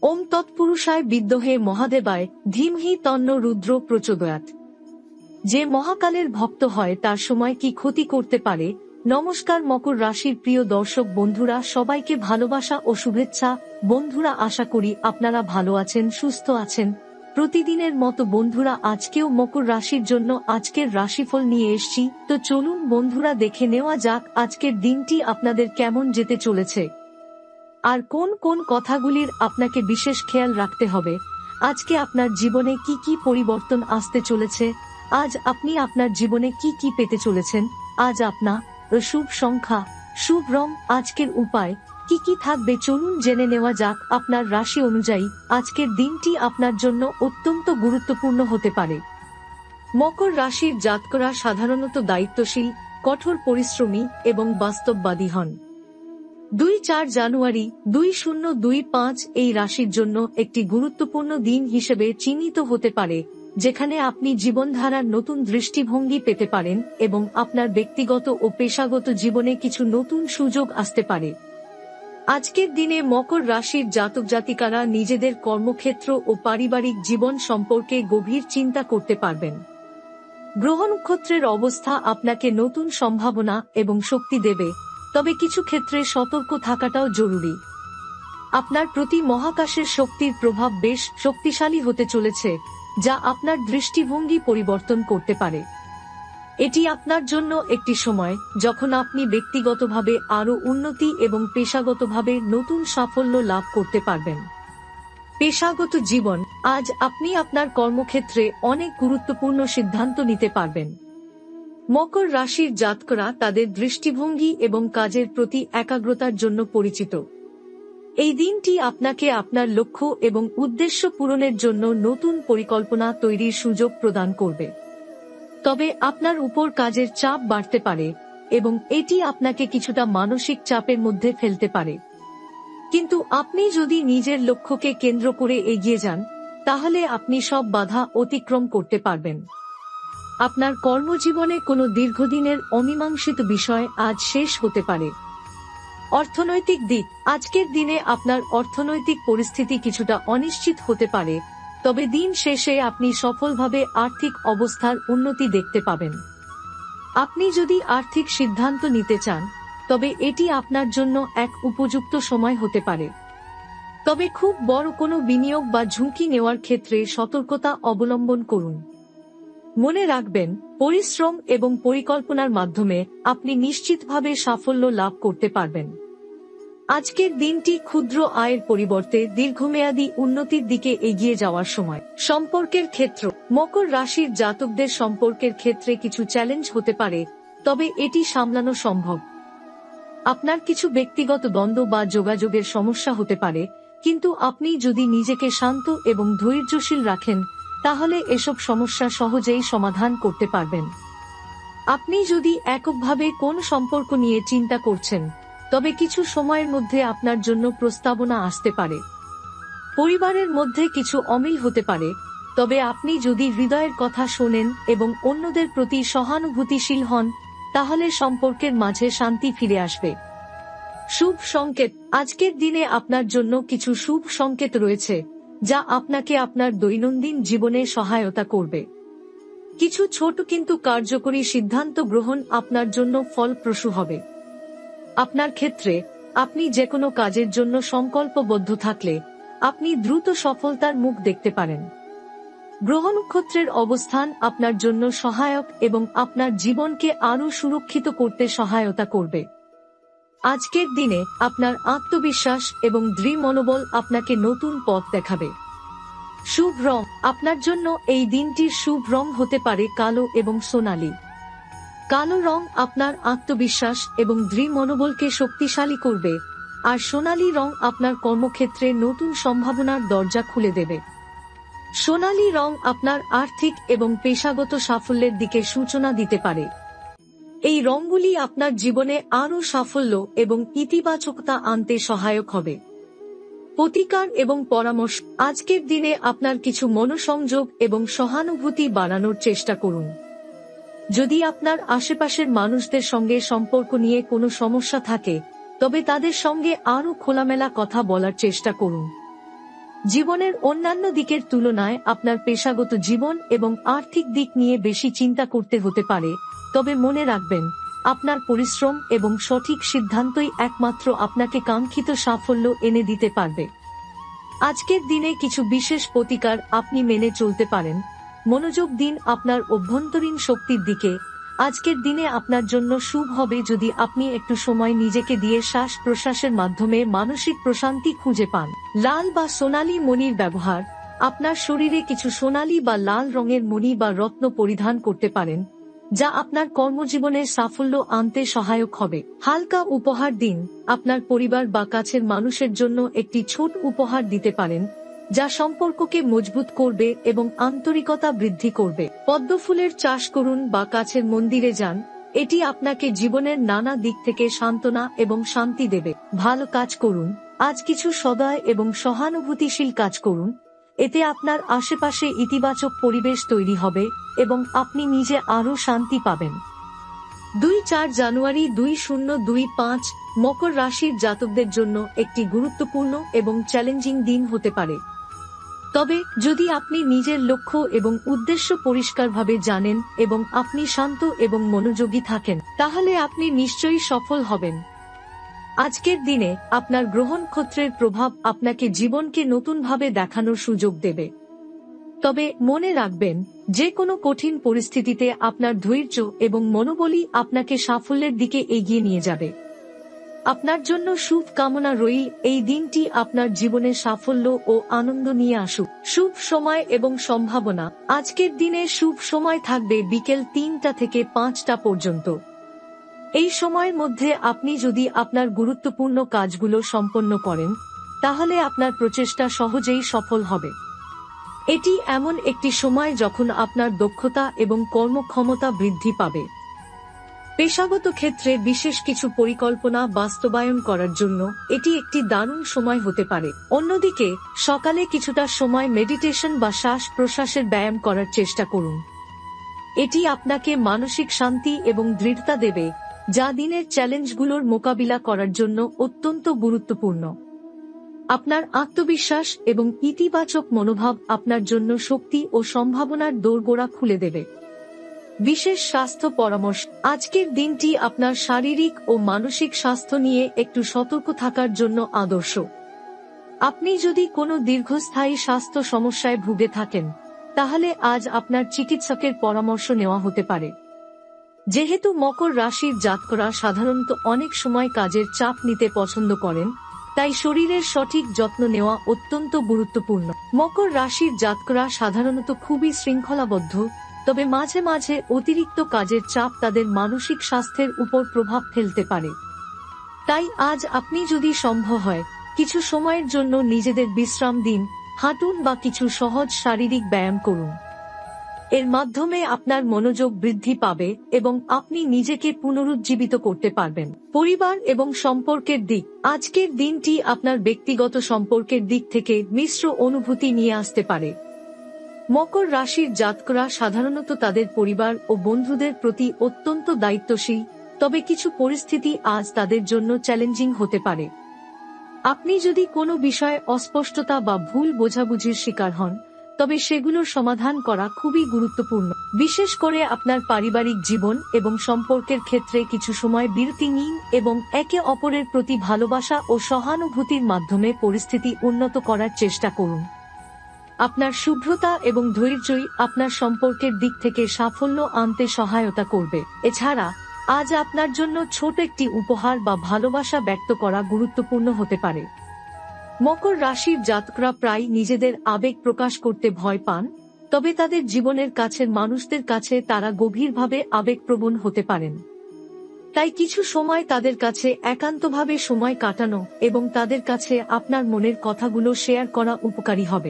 ওম তৎপুরুষায় বিদ্মহে মহাদেবায় ধীমহি তন্ন রুদ্র প্রচোদয়াৎ। যে মহাকালের ভক্ত হয় তার সময় কি ক্ষতি করতে পারে। নমস্কার মকর রাশির প্রিয় দর্শক বন্ধুরা, সবাইকে ভালোবাসা ও শুভেচ্ছা। বন্ধুরা, আশা করি আপনারা ভালো আছেন, সুস্থ আছেন। প্রতিদিনের মতো বন্ধুরা, আজকেও মকর রাশির জন্য আজকের রাশিফল নিয়ে এসেছি। তো চলুন বন্ধুরা, দেখে নেওয়া যাক আজকের দিনটি আপনাদের কেমন যেতে চলেছে, আর কোন কোন কথাগুলির আপনাকে বিশেষ খেয়াল রাখতে হবে। আজকে আপনার জীবনে কি কি পরিবর্তন আসতে চলেছে, আজ আপনি আপনার জীবনে কি কি পেতে চলেছেন, আজ আপনার শুভ সংখ্যা, শুভ রং, আজকের উপায় কি কি থাকবে, চলুন জেনে নেওয়া যাক। আপনার রাশি অনুযায়ী আজকের দিনটি আপনার জন্য অত্যন্ত গুরুত্বপূর্ণ হতে পারে। মকর রাশির জাতকরা সাধারণত দায়িত্বশীল, কঠোর পরিশ্রমী এবং বাস্তববাদী হন। 2-4 জানুয়ারি 2025 এই রাশির জন্য একটি গুরুত্বপূর্ণ দিন হিসেবে চিহ্নিত হতে পারে, যেখানে আপনি জীবনধারার নতুন দৃষ্টিভঙ্গি পেতে পারেন এবং আপনার ব্যক্তিগত ও পেশাগত জীবনে কিছু নতুন সুযোগ আসতে পারে। আজকের দিনে মকর রাশির জাতক জাতিকারা নিজেদের কর্মক্ষেত্র ও পারিবারিক জীবন সম্পর্কে গভীর চিন্তা করতে পারবেন। গ্রহ নক্ষত্রের অবস্থা আপনাকে নতুন সম্ভাবনা এবং শক্তি দেবে, তবে কিছু ক্ষেত্রে সতর্ক থাকাটাও জরুরি। আপনার প্রতি মহাকাশের শক্তির প্রভাব বেশ শক্তিশালী হতে চলেছে, যা আপনার দৃষ্টিভঙ্গি পরিবর্তন করতে পারে। এটি আপনার জন্য একটি সময় যখন আপনি ব্যক্তিগতভাবে আরও উন্নতি এবং পেশাগতভাবে নতুন সাফল্য লাভ করতে পারবেন। পেশাগত জীবন, আজ আপনি আপনার কর্মক্ষেত্রে অনেক গুরুত্বপূর্ণ সিদ্ধান্ত নিতে পারবেন। মকর রাশির জাতকরা তাদের দৃষ্টিভঙ্গি এবং কাজের প্রতি একাগ্রতার জন্য পরিচিত। এই দিনটি আপনাকে আপনার লক্ষ্য এবং উদ্দেশ্য পূরণের জন্য নতুন পরিকল্পনা তৈরির সুযোগ প্রদান করবে। তবে আপনার উপর কাজের চাপ বাড়তে পারে এবং এটি আপনাকে কিছুটা মানসিক চাপের মধ্যে ফেলতে পারে। কিন্তু আপনি যদি নিজের লক্ষ্যকে কেন্দ্র করে এগিয়ে যান, তাহলে আপনি সব বাধা অতিক্রম করতে পারবেন। আপনার কর্মজীবনে কোনো দীর্ঘদিনের অমীমাংসিত বিষয় আজ শেষ হতে পারে। অর্থনৈতিক দিক, আজকের দিনে আপনার অর্থনৈতিক পরিস্থিতি কিছুটা অনিশ্চিত হতে পারে, তবে দিন শেষে আপনি সফলভাবে আর্থিক অবস্থার উন্নতি দেখতে পাবেন। আপনি যদি আর্থিক সিদ্ধান্ত নিতে চান, তবে এটি আপনার জন্য এক উপযুক্ত সময় হতে পারে। তবে খুব বড় কোনো বিনিয়োগ বা ঝুঁকি নেওয়ার ক্ষেত্রে সতর্কতা অবলম্বন করুন। মনে রাখবেন, পরিশ্রম এবং পরিকল্পনার মাধ্যমে আপনি নিশ্চিতভাবে সাফল্য লাভ করতে পারবেন। আজকের দিনটি ক্ষুদ্র আয়ের পরিবর্তে দীর্ঘমেয়াদী উন্নতির দিকে এগিয়ে যাওয়ার সময়। সম্পর্কের ক্ষেত্র, মকর রাশির জাতকদের সম্পর্কের ক্ষেত্রে কিছু চ্যালেঞ্জ হতে পারে, তবে এটি সামলানো সম্ভব। আপনার কিছু ব্যক্তিগত দ্বন্দ্ব বা যোগাযোগের সমস্যা হতে পারে, কিন্তু আপনি যদি নিজেকে শান্ত এবং ধৈর্যশীল রাখেন, তাহলে এসব সমস্যা সহজেই সমাধান করতে পারবেন। আপনি যদি এককভাবে কোন সম্পর্ক নিয়ে চিন্তা করছেন, তবে কিছু সময়ের মধ্যে আপনার জন্য প্রস্তাবনা আসতে পারে। পরিবারের মধ্যে কিছু অমিল হতে পারে, তবে আপনি যদি হৃদয়ের কথা শোনেন এবং অন্যদের প্রতি সহানুভূতিশীল হন, তাহলে সম্পর্কের মাঝে শান্তি ফিরে আসবে। শুভ সংকেত, আজকের দিনে আপনার জন্য কিছু শুভ সংকেত রয়েছে, যা আপনাকে আপনার দৈনন্দিন জীবনে সহায়তা করবে। কিছু ছোট কিন্তু কার্যকরী সিদ্ধান্ত গ্রহণ আপনার জন্য ফলপ্রসূ হবে। আপনার ক্ষেত্রে, আপনি যে কোনো কাজের জন্য সংকল্পবদ্ধ থাকলে আপনি দ্রুত সফলতার মুখ দেখতে পারেন। গ্রহ নক্ষত্রের অবস্থান আপনার জন্য সহায়ক এবং আপনার জীবনকে আরও সুরক্ষিত করতে সহায়তা করবে। আজকের দিনে আপনার আত্মবিশ্বাস এবং দৃঢ় মনোবল আপনাকে নতুন পথ দেখাবে। শুভ রং, আপনার জন্য এই দিনটির শুভ রং হতে পারে কালো এবং সোনালী। কালো রং আপনার আত্মবিশ্বাস এবং দৃঢ় মনোবলকে শক্তিশালী করবে, আর সোনালী রং আপনার কর্মক্ষেত্রে নতুন সম্ভাবনার দরজা খুলে দেবে। সোনালী রং আপনার আর্থিক এবং পেশাগত সাফল্যের দিকে সূচনা দিতে পারে। এই রংগুলি আপনার জীবনে আরও সাফল্য এবং ইতিবাচকতা আনতে সহায়ক হবে। প্রতিকার এবং পরামর্শ, আজকের দিনে আপনার কিছু মনোসংযোগ এবং সহানুভূতি বাড়ানোর চেষ্টা করুন। যদি আপনার আশেপাশের মানুষদের সঙ্গে সম্পর্ক নিয়ে কোনো সমস্যা থাকে, তবে তাদের সঙ্গে আরও খোলামেলা কথা বলার চেষ্টা করুন। জীবনের অন্যান্য দিকের তুলনায় আপনার পেশাগত জীবন এবং আর্থিক দিক নিয়ে বেশি চিন্তা করতে হতে পারে, তবে মনে রাখবেন, আপনার পরিশ্রম এবং সঠিক সিদ্ধান্তই একমাত্র আপনাকে কাঙ্ক্ষিত সাফল্য এনে দিতে পারবে। আজকের দিনে কিছু বিশেষ প্রতিকার আপনি মেনে চলতে পারেন। মনোযোগ দিন আপনার অভ্যন্তরীণ শক্তির দিকে। আজকের দিনে আপনার জন্য শুভ হবে যদি আপনি একটু সময় নিজেকে দিয়ে শ্বাস প্রশ্বাসের মাধ্যমে মানসিক প্রশান্তি খুঁজে পান। লাল বা সোনালী মণির ব্যবহার। আপনার শরীরে কিছু সোনালী বা লাল রঙের মণি বা রত্ন পরিধান করতে পারেন, যা আপনার কর্মজীবনে সাফল্য আনতে সহায়ক হবে। হালকা উপহার দিন। আপনার পরিবার বা কাছের মানুষের জন্য একটি ছোট উপহার দিতে পারেন, যা সম্পর্ককে মজবুত করবে এবং আন্তরিকতা বৃদ্ধি করবে। পদ্ম ফুলের চাষ করুন বা কাছের মন্দিরে যান। এটি আপনাকে জীবনের নানা দিক থেকে সান্ত্বনা এবং শান্তি দেবে। ভালো কাজ করুন। আজ কিছু সদয় এবং সহানুভূতিশীল কাজ করুন। এতে আপনার আশেপাশে ইতিবাচক পরিবেশ তৈরি হবে এবং আপনি নিজে আরও শান্তি পাবেন। 2-4 জানুয়ারি 2025 মকর রাশির জাতকদের জন্য একটি গুরুত্বপূর্ণ এবং চ্যালেঞ্জিং দিন হতে পারে। তবে যদি আপনি নিজের লক্ষ্য এবং উদ্দেশ্য পরিষ্কারভাবে জানেন এবং আপনি শান্ত এবং মনোযোগী থাকেন, তাহলে আপনি নিশ্চয়ই সফল হবেন। আজকের দিনে আপনার গ্রহ নক্ষত্রের প্রভাব আপনাকে জীবনকে নতুনভাবে দেখানোর সুযোগ দেবে। তবে মনে রাখবেন, যে কোনো কঠিন পরিস্থিতিতে আপনার ধৈর্য এবং মনোবলই আপনাকে সাফল্যের দিকে এগিয়ে নিয়ে যাবে। আপনার জন্য শুভ কামনা রইল। এই দিনটি আপনার জীবনে সাফল্য ও আনন্দ নিয়ে আসুক। শুভ সময় এবং সম্ভাবনা। আজকের দিনে শুভ সময় থাকবে বিকেল 3টা থেকে 5টা পর্যন্ত। এই সময়ের মধ্যে আপনি যদি আপনার গুরুত্বপূর্ণ কাজগুলো সম্পন্ন করেন, তাহলে আপনার প্রচেষ্টা সহজেই সফল হবে। এটি এমন একটি সময় যখন আপনার দক্ষতা এবং কর্মক্ষমতা বৃদ্ধি পাবে। পেশাগত ক্ষেত্রে বিশেষ কিছু পরিকল্পনা বাস্তবায়ন করার জন্য এটি একটি দারুণ সময় হতে পারে। অন্যদিকে সকালে কিছুটা সময় মেডিটেশন বা শ্বাস প্রশ্বাসের ব্যায়াম করার চেষ্টা করুন। এটি আপনাকে মানসিক শান্তি এবং দৃঢ়তা দেবে, যা দিনের চ্যালেঞ্জগুলোর মোকাবিলা করার জন্য অত্যন্ত গুরুত্বপূর্ণ। আপনার আত্মবিশ্বাস এবং ইতিবাচক মনোভাব আপনার জন্য শক্তি ও সম্ভাবনার দোরগোড়া খুলে দেবে। বিশেষ স্বাস্থ্য পরামর্শ। আজকের দিনটি আপনার শারীরিক ও মানসিক স্বাস্থ্য নিয়ে একটু সতর্ক থাকার জন্য আদর্শ। আপনি যদি কোনো দীর্ঘস্থায়ী স্বাস্থ্য সমস্যায় ভুগে থাকেন, তাহলে আজ আপনার চিকিৎসকের পরামর্শ নেওয়া হতে পারে। যেহেতু মকর রাশির জাতকরা সাধারণত অনেক সময় কাজের চাপ নিতে পছন্দ করেন, তাই শরীরের সঠিক যত্ন নেওয়া অত্যন্ত গুরুত্বপূর্ণ। মকর রাশির জাতকরা সাধারণত খুবই শৃঙ্খলাবদ্ধ, তবে মাঝে মাঝে অতিরিক্ত কাজের চাপ তাদের মানসিক স্বাস্থ্যের উপর প্রভাব ফেলতে পারে। তাই আজ আপনি যদি সম্ভব হয়, কিছু সময়ের জন্য নিজেদের বিশ্রাম দিন, হাঁটুন বা কিছু সহজ শারীরিক ব্যায়াম করুন। এর মাধ্যমে আপনার মনোযোগ বৃদ্ধি পাবে এবং আপনি নিজেকে পুনরুজ্জীবিত করতে পারবেন। পরিবার এবং সম্পর্কের দিক। আজকের দিনটি আপনার ব্যক্তিগত সম্পর্কের দিক থেকে মিশ্র অনুভূতি নিয়ে আসতে পারে। মকর রাশির জাতকরা সাধারণত তাদের পরিবার ও বন্ধুদের প্রতি অত্যন্ত দায়িত্বশীল, তবে কিছু পরিস্থিতি আজ তাদের জন্য চ্যালেঞ্জিং হতে পারে। আপনি যদি কোনো বিষয়ে অস্পষ্টতা বা ভুল বোঝাবুঝির শিকার হন, তবে সেগুলোর সমাধান করা খুবই গুরুত্বপূর্ণ। বিশেষ করে আপনার পারিবারিক জীবন এবং সম্পর্কের ক্ষেত্রে কিছু সময় বিরতি নিন এবং একে অপরের প্রতি ভালোবাসা ও সহানুভূতির মাধ্যমে পরিস্থিতি উন্নত করার চেষ্টা করুন। আপনার শুভ্রতা এবং ধৈর্যই আপনার সম্পর্কের দিক থেকে সাফল্য আনতে সহায়তা করবে। এছাড়া আজ আপনার জন্য ছোট একটি উপহার বা ভালোবাসা ব্যক্ত করা গুরুত্বপূর্ণ হতে পারে। মকর রাশির জাতকরা প্রায় নিজেদের আবেগ প্রকাশ করতে ভয় পান, তবে তাদের জীবনের কাছের মানুষদের কাছে তারা গভীরভাবে আবেগপ্রবণ হতে পারেন। তাই কিছু সময় তাদের কাছে একান্তভাবে সময় কাটানো এবং তাদের কাছে আপনার মনের কথাগুলো শেয়ার করা উপকারী হবে।